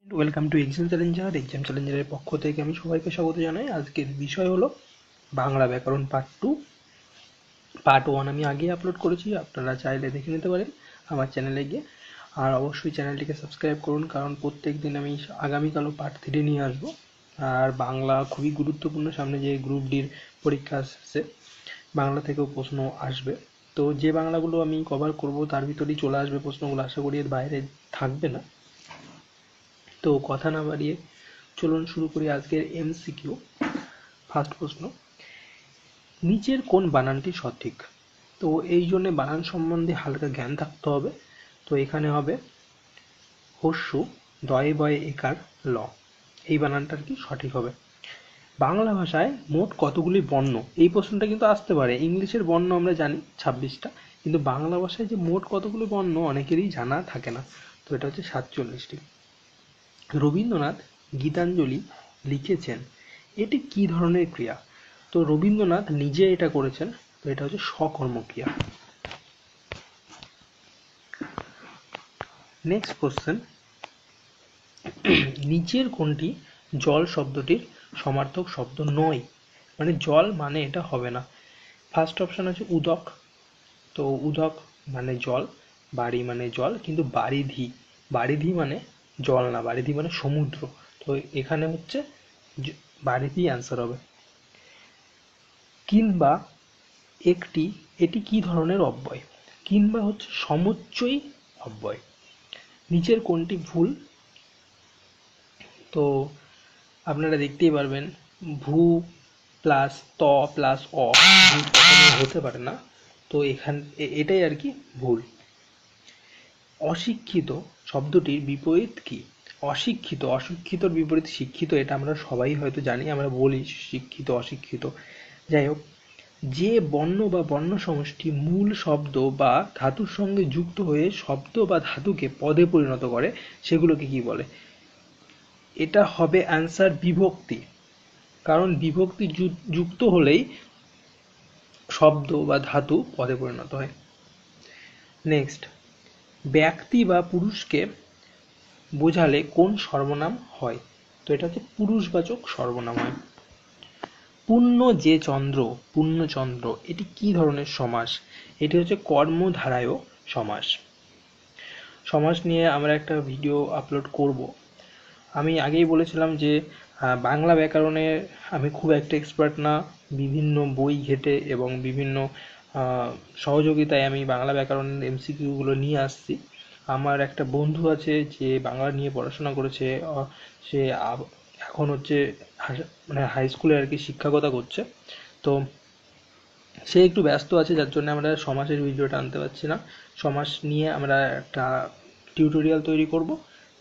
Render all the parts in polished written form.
Welcome to Exam Challenger. Exam চ্যালেঞ্জারের পক্ষ থেকে আমি সবাইকে স্বাগত জানাই। আজকের বিষয় হলো বাংলা ব্যাকরণ পার্ট 2। পার্ট 1 আমি আগে আপলোড করেছি, আপনারা চাইলে দেখে নিতে পারেন আমার চ্যানেলে গিয়ে। আর অবশ্যই চ্যানেলটিকে সাবস্ক্রাইব করুন, কারণ প্রত্যেক দিন আমি আগামীকালও পার্ট 3 নিয়ে আসবো। আর বাংলা খুবই গুরুত্বপূর্ণ, সামনে যে গ্রুপ ডির পরীক্ষা আসছে, বাংলা থেকেও প্রশ্ন আসবে। তো যে বাংলাগুলো আমি কভার করব তার ভিতরেই চলে আসবে প্রশ্নগুলো, আশা করি এর বাইরে থাকবে না। তো কথা না বাড়িয়ে চলুন শুরু করি আজকের এমসিকিউ। ফার্স্ট প্রশ্ন, নিচের কোন বানানটি সঠিক? তো এই জন্য বানান সম্বন্ধে হালকা জ্ঞান থাকতে হবে। তো এখানে হবে হস্যু দয়ে বয়ে একার ল, এই বানানটার কি সঠিক হবে। বাংলা ভাষায় মোট কতগুলি বর্ণ? এই প্রশ্নটা কিন্তু আসতে পারে। ইংলিশের বর্ণ আমরা জানি 26টা, কিন্তু বাংলা ভাষায় যে মোট কতগুলি বর্ণ অনেকেরই জানা থাকে না। তো এটা হচ্ছে 47টি। রবীন্দ্রনাথ গীতাঞ্জলি লিখেছেন, এটি কি ধরনের ক্রিয়া? তো রবীন্দ্রনাথ নিজে এটা করেছেন, তো এটা হচ্ছে স্বকর্মক্রিয়া। নেক্সট কোশ্চেন, নিচের কোনটি জল শব্দটির সমার্থক শব্দ নয়? মানে জল মানে এটা হবে না। ফার্স্ট অপশন আছে উদক, তো উদক মানে জল, বাড়ি মানে জল, কিন্তু বারিধি, বারিধি মানে জল না, বারিধি মানে সমুদ্র। তো এখানে হচ্ছে বারিধি অ্যান্সার হবে। কিংবা একটি, এটি কি ধরনের অব্যয়? কিংবা হচ্ছে সমুচ্চয়ী অব্যয়। নিচের কোনটি ভুল? তো আপনারা দেখতেই পারবেন, ভূ প্লাস ত প্লাস অ ভূ কখনো হতে পারে না। তো এটাই আর কি ভুল। অশিক্ষিত শব্দটির বিপরীত কি? অশিক্ষিত, অশিক্ষিতর বিপরীত শিক্ষিত, এটা আমরা সবাই হয়তো জানি, আমরা বলি শিক্ষিত অশিক্ষিত। যাই হোক, যে বর্ণ বা বর্ণ সমষ্টি মূল শব্দ বা ধাতুর সঙ্গে যুক্ত হয়ে শব্দ বা ধাতুকে পদে পরিণত করে সেগুলোকে কি বলে? এটা হবে অ্যান্সার বিভক্তি, কারণ বিভক্তি যুক্ত হলেই শব্দ বা ধাতু পদে পরিণত হয়। নেক্সট, ব্যক্তি বা পুরুষকে বোঝালে কোন সর্বনাম হয়? তো এটা হচ্ছে পুরুষবাচক সর্বনাম হয়। পূর্ণ যে চন্দ্র, পূর্ণচন্দ্র, এটি কি ধরনের সমাস? এটি হচ্ছে কর্মধারায় সমাস। সমাস নিয়ে আমরা একটা ভিডিও আপলোড করব। আমি আগেই বলেছিলাম যে বাংলা ব্যাকরণে আমি খুব একটা এক্সপার্ট না। বিভিন্ন বই ঘেটে এবং বিভিন্ন সহযোগিতায় আমি বাংলা ব্যাকরণের এমসিকিউগুলো নিয়ে আসছি। আমার একটা বন্ধু আছে যে বাংলা নিয়ে পড়াশোনা করেছে, সে এখন হচ্ছে মানে হাই স্কুলে আর কি শিক্ষকতা করছে। তো সে একটু ব্যস্ত আছে, যার জন্য আমরা সমাসের ভিডিওটা আনতে পারছি না। সমাস নিয়ে আমরা একটা টিউটোরিয়াল তৈরি করব,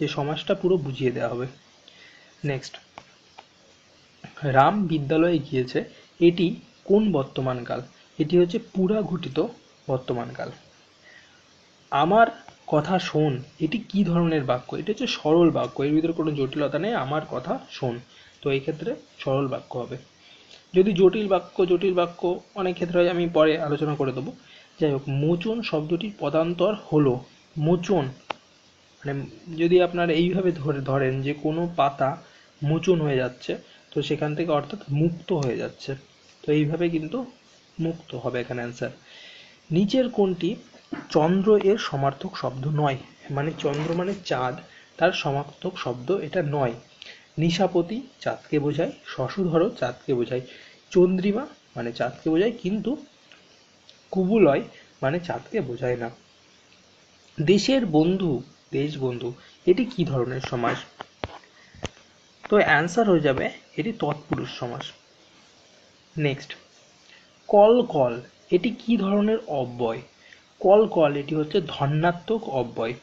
যে সমাসটা পুরো বুঝিয়ে দেওয়া হবে। নেক্সট, রাম বিদ্যালয়ে গিয়েছে, এটি কোন বর্তমানকাল? এটি হচ্ছে পুরাঘটিত বর্তমানকাল। আমার কথা শোন, এটি কি ধরনের বাক্য? এটা হচ্ছে সরল বাক্য, এর ভিতরে কোনো জটিলতা নেই। আমার কথা শোন, তো এই ক্ষেত্রে সরল বাক্য হবে। যদি জটিল বাক্য অনেক ক্ষেত্রে হয়, আমি পরে আলোচনা করে দেবো। যাই হোক, মোচন শব্দটির পদান্তর হলো মোচন। মানে যদি আপনারা এইভাবে ধরেন যে কোনো পাতা মোচন হয়ে যাচ্ছে, তো সেখান থেকে অর্থাৎ মুক্ত হয়ে যাচ্ছে। তো এইভাবে কিন্তু মুক্ত হবে এখানে অ্যান্সার। নিচের কোনটি চন্দ্র এর সমার্থক শব্দ নয়? মানে চন্দ্র মানে চাঁদ, তার সমার্থক শব্দ এটা নয়। নিশাপতি চাঁদকে বোঝায়, শশধর চাঁদকে বোঝায়, চন্দ্রিমা মানে চাঁদকে বোঝায়, কিন্তু কুবুলয় মানে চাঁদকে বোঝায় না। দেশের বন্ধু, দেশবন্ধু, এটি কি ধরনের সমাস? তো অ্যান্সার হয়ে যাবে এটি তৎপুরুষ সমাস। নেক্সট, কল কল, এটি কি ধরনের অব্যয়? কল কল এটি হচ্ছে ধন্যাত্মক অব্যয়।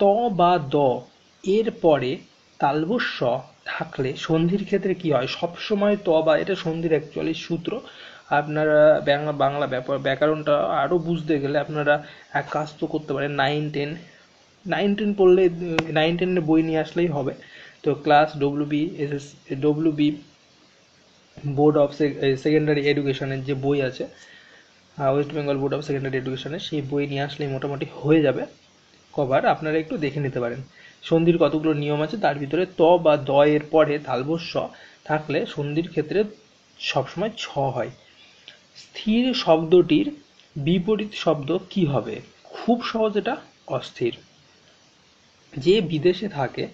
ত বা দ এর পরে তালবস্য থাকলে সন্ধির ক্ষেত্রে কি হয়? সবসময় ত বা, এটা সন্ধির অ্যাকচুয়ালি সূত্র। আপনারা বাংলা ব্যাকরণটা আরও বুঝতে গেলে আপনারা এক কাজ তো করতে পারেন, 9-10 পড়লে, 9-10 বই নিয়ে আসলেই হবে। তো class WB board of secondary এডুকেশনের যে বই আছে, West Bengal board of secondary এডুকেশনের, সেই বই নিয়ে আসলেই মোটামুটি হয়ে যাবে কভার। আপনারা একটু দেখে নিতে পারেন। সন্ধির কতগুলো নিয়ম আছে, তার ভিতরে ত বা দ এর পরে তালবস্য থাকলে সন্ধির ক্ষেত্রে সবসময় ছ হয়। স্থির শব্দটির বিপরীত শব্দ কি হবে? খুব সহজ, এটা অস্থির। যে বিদেশে থাকে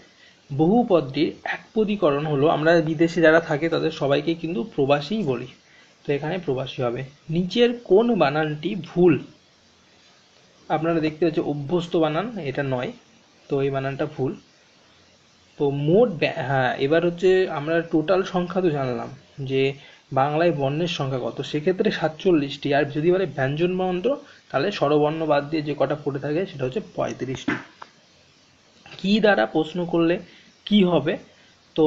বহু পদটির একপদীকরণ হলো, আমরা বিদেশে যারা থাকে তাদের সবাইকে কিন্তু প্রবাসীই বলি, তো এখানে প্রবাসী হবে। নিচের কোন বানানটি ভুল? আপনারা দেখতে পাচ্ছেন অভ্যস্ত বানান, এটা নয়, তো এই বানানটা ভুল। তো হ্যাঁ, এবার হচ্ছে আমরা টোটাল সংখ্যা তো জানলাম যে বাংলায় বর্ণের সংখ্যা কত, সেক্ষেত্রে 47টি। আর যদি বলে ব্যঞ্জন বর্ণ, তাহলে স্বরবর্ণ বাদ দিয়ে যে কটা পড়ে থাকে সেটা হচ্ছে 35টি। কি দ্বারা প্রশ্ন করলে কি হবে? তো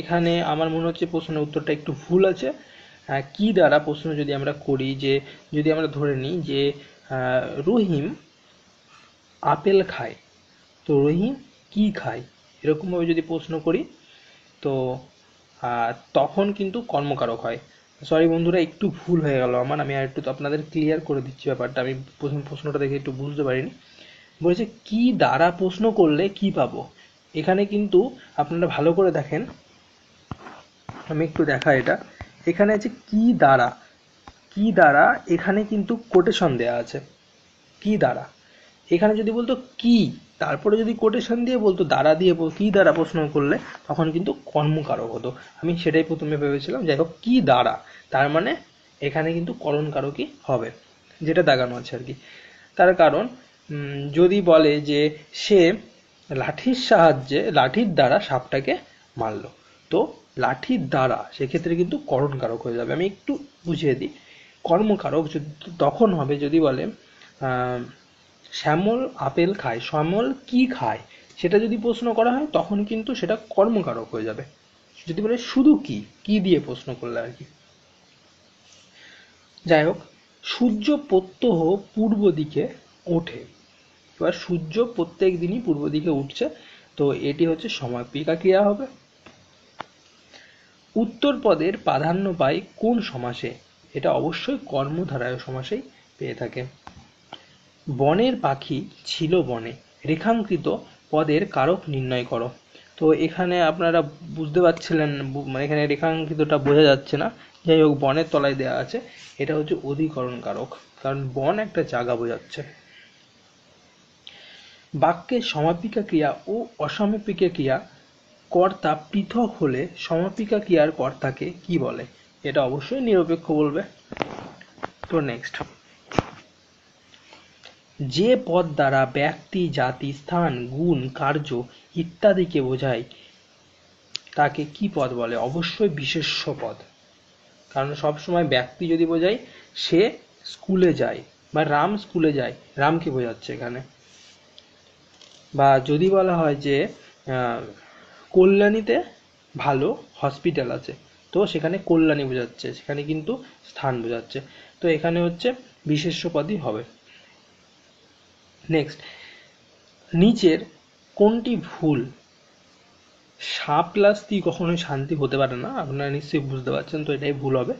এখানে আমার মনে হচ্ছে প্রশ্নের উত্তরটা একটু ভুল আছে। কি দ্বারা প্রশ্ন যদি আমরা করি, যে যদি আমরা ধরে নিই যে রহিম আপেল খায়, তো রহিম কি খায়, এরকমভাবে যদি প্রশ্ন করি তো তখন কিন্তু কর্মকারক হয়। সরি বন্ধুরা, একটু ভুল হয়ে গেল আমার, আমি আর একটু আপনাদের ক্লিয়ার করে দিচ্ছি ব্যাপারটা, আমি প্রথম প্রশ্নটা দেখে একটু বুঝতে পারিনি। বলেছে কি দ্বারা প্রশ্ন করলে কি পাবো, এখানে কিন্তু আপনারা ভালো করে দেখেন, আমি একটু দেখাই এটা। এখানে আছে কি দ্বারা, কি দ্বারা, এখানে কিন্তু কোটেশন দেয়া আছে কি দ্বারা। এখানে যদি বলতো কি, তারপরে যদি কোটেশন দিয়ে বলতো দ্বারা দিয়ে কি দ্বারা প্রশ্ন করলে তখন কিন্তু কর্মকারক হতো। আমি সেটাই প্রথমে ভেবেছিলাম, যাই হোক কি দ্বারা, তার মানে এখানে কিন্তু করণকারকই হবে, যেটা দাগানো আছে আর কি। তার কারণ যদি বলে যে সে লাঠির সাহায্যে, লাঠির দ্বারা সাপটাকে মারলো, তো লাঠির দ্বারা সেক্ষেত্রে কিন্তু করণকারক হয়ে যাবে। আমি একটু বুঝিয়ে দিই, কর্মকারক তখন হবে যদি বলে শ্যামল আপেল খায়, শ্যামল কি খায়, সেটা যদি প্রশ্ন করা হয় তখন কিন্তু সেটা কর্মকারক হয়ে যাবে। যদি বলে শুধু কি, কি দিয়ে প্রশ্ন করলে আর কি। যাই হোক, সূর্য প্রত্যহ পূর্ব দিকে ওঠে। এবার সূর্য প্রত্যেক দিনই পূর্ব দিকে উঠছে, তো এটি হচ্ছে সমাপিকা ক্রিয়া হবে। উত্তর পদের প্রাধান্য পায় কোন সমাসে? এটা অবশ্যই কর্মধারয় সমাসেই পেয়ে থাকে। বনের পাখি ছিল বনে, রেখাঙ্কিত পদের কারক নির্ণয় করো। তো এখানে আপনারা বুঝতে পারছিলেন, মানে এখানে রেখাঙ্কিতটা বোঝা যাচ্ছে না, যাই হোক বনের তলায় দেওয়া আছে, এটা হচ্ছে অধিকরণ কারক, কারণ বন একটা জায়গা বোঝাচ্ছে। বাক্যের সমাপিকা ক্রিয়া ও অসমাপিকা ক্রিয়া কর্তা পৃথক হলে সমাপিকা ক্রিয়ার কর্তাকে কি বলে? এটা অবশ্যই নিরপেক্ষ বলবে। তো নেক্সট, যে পদ দ্বারা ব্যক্তি, জাতি, স্থান, গুণ, কার্য ইত্যাদিকে বোঝায় তাকে কি পদ বলে? অবশ্যই বিশেষ্য পদ। কারণ সবসময় ব্যক্তি যদি বোঝায় সে স্কুলে যায় বা রাম স্কুলে যায়, রামকে বোঝাচ্ছে এখানে। বা যদি বলা হয় যে কল্যাণীতে ভালো হসপিটাল আছে, তো সেখানে কল্যাণী বোঝাচ্ছে, সেখানে কিন্তু স্থান বোঝাচ্ছে, তো এখানে হচ্ছে বিশেষ্য পদই হবে। নেক্সট, নিচের কোনটি ভুল? সাপ প্লাস্তি কখনোই শান্তি হতে পারে না, আপনারা নিশ্চয়ই বুঝতে পারছেন, তো এটাই ভুল হবে।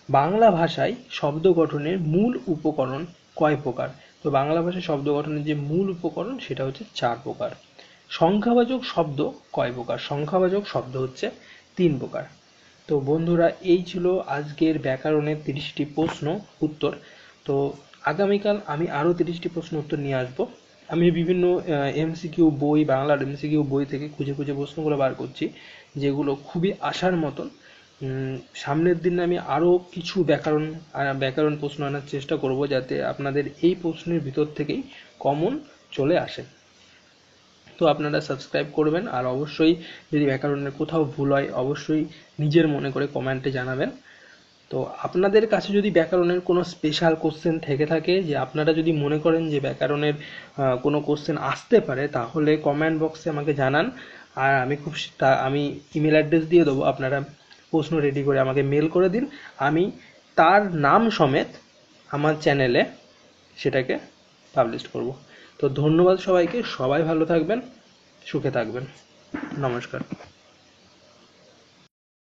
বাংলা ভাষায় শব্দ গঠনের মূল উপকরণ কয় প্রকার? তো বাংলা ভাষায় শব্দ গঠনের যে মূল উপকরণ সেটা হচ্ছে 4 প্রকার। সংখ্যাবাচক শব্দ কয় প্রকার? সংখ্যাবাচক শব্দ হচ্ছে 3 প্রকার। তো বন্ধুরা, এই ছিল আজকের ব্যাকরণের 30টি প্রশ্ন উত্তর। তো আগামীকাল আমি আরও 30টি প্রশ্ন উত্তর নিয়ে আসবো। আমি বিভিন্ন এমসিকিউ বই, বাংলার এমসিকিউ বই থেকে খুঁজে খুঁজে প্রশ্নগুলো বার করছি, যেগুলো খুবই আসার মতন। সামনের দিনে আমি আরও কিছু ব্যাকরণ প্রশ্ন আনার চেষ্টা করব, যাতে আপনাদের এই প্রশ্নের ভিতর থেকেই কমন চলে আসে। তো আপনারা সাবস্ক্রাইব করবেন, আর অবশ্যই যদি ব্যাকরণের কোথাও ভুল হয় অবশ্যই নিজের মনে করে কমেন্টে জানাবেন। তো আপনাদের কাছে যদি ব্যাকরণের কোনো স্পেশাল কোশ্চেন থেকে থাকে, যে আপনারা যদি মনে করেন যে ব্যাকরণের কোনো কোশ্চেন আসতে পারে, তাহলে কমেন্ট বক্সে আমাকে জানান, আর আমি ইমেল অ্যাড্রেস দিয়ে দেবো, আপনারা প্রশ্ন রেডি করে আমাকে মেল করে দিন, আমি তার নাম সমেত আমার চ্যানেলে সেটাকে পাবলিশ করব। তো ধন্যবাদ সবাইকে, সবাই ভালো থাকবেন, সুখে থাকবেন, নমস্কার।